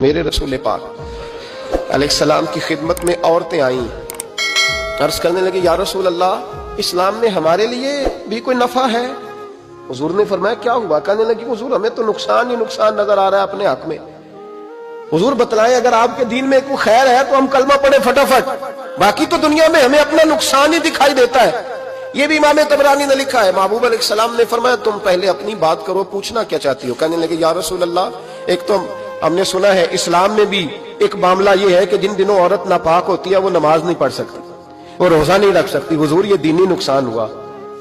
میرے رسول پاک علیہ السلام کی خدمت میں عورتیں آئیں، عرض کرنے لگے یا رسول اللہ اسلام میں ہمارے لیے بھی کوئی نفع ہے؟ حضور نے فرمایا کیا ہوا؟ کہنے لگی حضور ہمیں تو نقصان ہی نقصان نظر آ رہا ہے اپنے حق میں، حضور بتلائیں اگر آپ کے دین میں کوئی خیر ہے تو ہم کلمہ پڑھیں فٹافٹ، باقی تو دنیا میں ہمیں اپنا نقصان ہی دکھائی دیتا ہے۔ یہ بھی امام طبرانی نے لکھا ہے، محبوب علیہ السلام نے فرمایا تم پہلے اپنی بات کرو، پوچھنا کیا چاہتی ہو؟ کہنے لگے یا رسول اللہ ایک تو ہم نے سنا ہے اسلام میں بھی ایک معاملہ یہ ہے کہ جن دنوں عورت ناپاک ہوتی ہے وہ نماز نہیں پڑھ سکتی، وہ روزہ نہیں رکھ سکتی۔ حضور یہ دینی نقصان ہوا،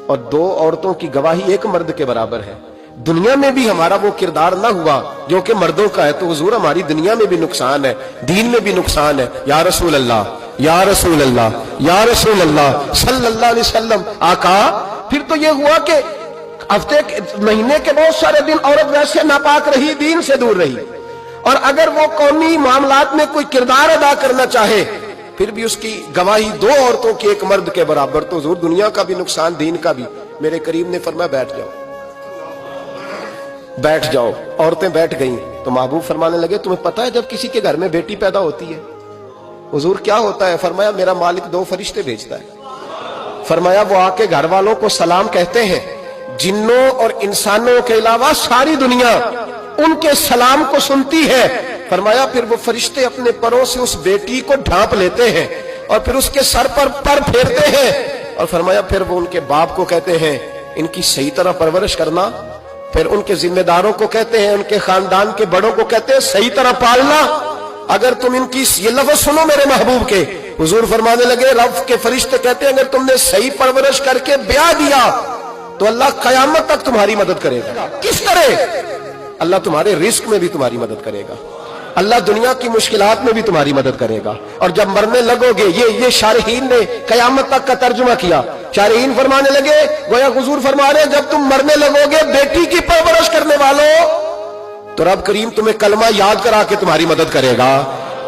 اور دو عورتوں کی گواہی ایک مرد کے برابر ہے، دنیا میں بھی ہمارا وہ کردار نہ ہوا جو کہ مردوں کا ہے، تو حضور ہماری دنیا میں بھی نقصان ہے، دین میں بھی نقصان ہے۔ یا رسول اللہ یا رسول اللہ یا رسول اللہ صلی اللہ علیہ وسلم آقا، پھر تو یہ ہوا کہ ہفتے مہینے کے بہت سارے دن عورت ویسے ناپاک رہی، دین سے دور رہی، اور اگر وہ قومی معاملات میں کوئی کردار ادا کرنا چاہے پھر بھی اس کی گواہی دو عورتوں کی ایک مرد کے برابر، تو حضور دنیا کا بھی نقصان دین کا بھی۔ میرے کریم نے فرمایا بیٹھ جاؤ بیٹھ جاؤ۔ عورتیں بیٹھ گئیں تو محبوب فرمانے لگے تمہیں پتہ ہے جب کسی کے گھر میں بیٹی پیدا ہوتی ہے حضور کیا ہوتا ہے؟ فرمایا میرا مالک دو فرشتے بھیجتا ہے، فرمایا وہ آ کے گھر والوں کو سلام کہتے ہیں، جنوں اور انسانوں کے علاوہ ساری دنیا ان کے سلام کو سنتی ہے۔ فرمایا پھر وہ فرشتے اپنے پروں سے اس بیٹی کو ڈھانپ لیتے ہیں اور پھر اس کے سر پر پھیرتے ہیں، اور فرمایا پھر وہ ان کے باپ کو کہتے ہیں ان کی صحیح طرح پرورش کرنا، پھر ان کے ذمہ داروں کو کہتے ہیں، ان کے خاندان کے بڑوں کو کہتے ہیں صحیح طرح پالنا۔ اگر تم ان کی یہ لفظ سنو میرے محبوب کے، حضور فرمانے لگے رب کے فرشتے کہتے ہیں اگر تم نے صحیح پرورش کر کے بیاہ دیا تو اللہ قیامت تک تمہاری مدد کرے گا۔ کس طرح؟ اللہ تمہارے رزق میں بھی تمہاری مدد کرے گا، اللہ دنیا کی مشکلات میں بھی تمہاری مدد کرے گا، اور جب مرنے لگو گے یہ شارحین نے قیامت تک کا ترجمہ کیا۔ شارحین فرمانے لگے گویا حضور فرما رہے ہیں جب تم مرنے لگو گے بیٹی کی پرورش کرنے والوں تو رب کریم تمہیں کلمہ یاد کرا کے تمہاری مدد کرے گا،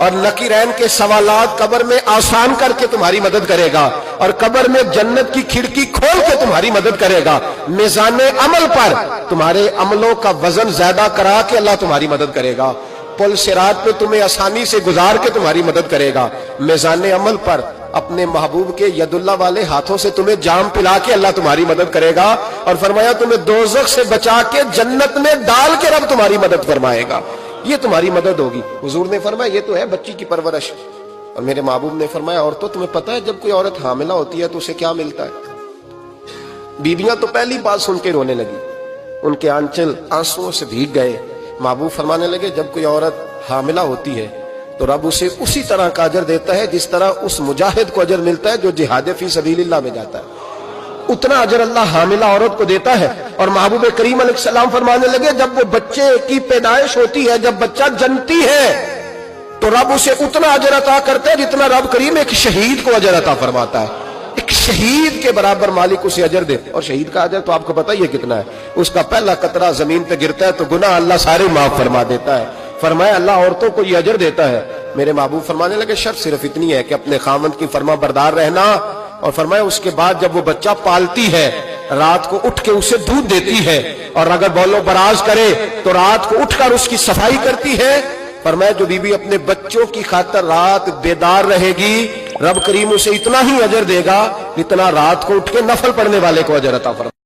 اور نکیرین کے سوالات قبر میں آسان کر کے تمہاری مدد کرے گا، اور قبر میں جنت کی کھڑکی کھول کے تمہاری مدد کرے گا، میزان عمل پر تمہارے عملوں کا وزن زیادہ کرا کے اللہ تمہاری مدد کرے گا، پل صراط پہ تمہیں آسانی سے گزار کے تمہاری مدد کرے گا، میزان عمل پر اپنے محبوب کے ید اللہ والے ہاتھوں سے تمہیں جام پلا کے اللہ تمہاری مدد کرے گا، اور فرمایا تمہیں دوزخ سے بچا کے جنت میں ڈال کے رب تمہاری مدد فرمائے گا، یہ تمہاری مدد ہوگی۔ حضور نے فرمایا یہ تو ہے بچی کی پرورش، اور میرے محبوب نے فرمایا اور تو تمہیں پتہ ہے جب کوئی عورت حاملہ ہوتی ہے تو اسے کیا ملتا ہے؟ بیویاں تو پہلی بات سن کے رونے لگی، ان کے آنچل آنسوؤں سے بھیگ گئے۔ محبوب فرمانے لگے جب کوئی عورت حاملہ ہوتی ہے تو رب اسے اسی طرح کا اجر دیتا ہے جس طرح اس مجاہد کو اجر ملتا ہے جو جہاد فی سبیل اللہ میں جاتا ہے، اتنا اجر اللہ حاملہ عورت کو دیتا ہے۔ اور محبوب کریم علیہ السلام فرمانے لگے جب وہ بچے کی پیدائش ہوتی ہے، جب بچہ جنتی ہے تو رب اسے اتنا اجر عطا کرتا ہے جتنا رب کریم ایک شہید کو اجر عطا فرماتا ہے، ایک شہید کے برابر مالک اسے اجر دے۔ اور شہید کا اجر تو آپ کو پتہ ہی ہے کتنا ہے، اس کا پہلا قطرہ زمین پہ گرتا ہے تو گناہ اللہ سارے معاف فرما دیتا ہے۔ فرمایا اللہ عورتوں کو یہ اجر دیتا ہے۔ میرے محبوب فرمانے لگے شرط صرف اتنی ہے کہ اپنے خاوند کی فرما بردار رہنا، اور فرمایا اس کے بعد جب وہ بچہ پالتی ہے رات کو اٹھ کے اسے دودھ دیتی ہے، اور اگر بول و براز کرے تو رات کو اٹھ کر اس کی صفائی کرتی ہے۔ فرمایا جو بیوی اپنے بچوں کی خاطر رات بیدار رہے گی رب کریم اسے اتنا ہی اجر دے گا جتنا رات کو اٹھ کے نفل پڑھنے والے کو اجر عطا فرمائے۔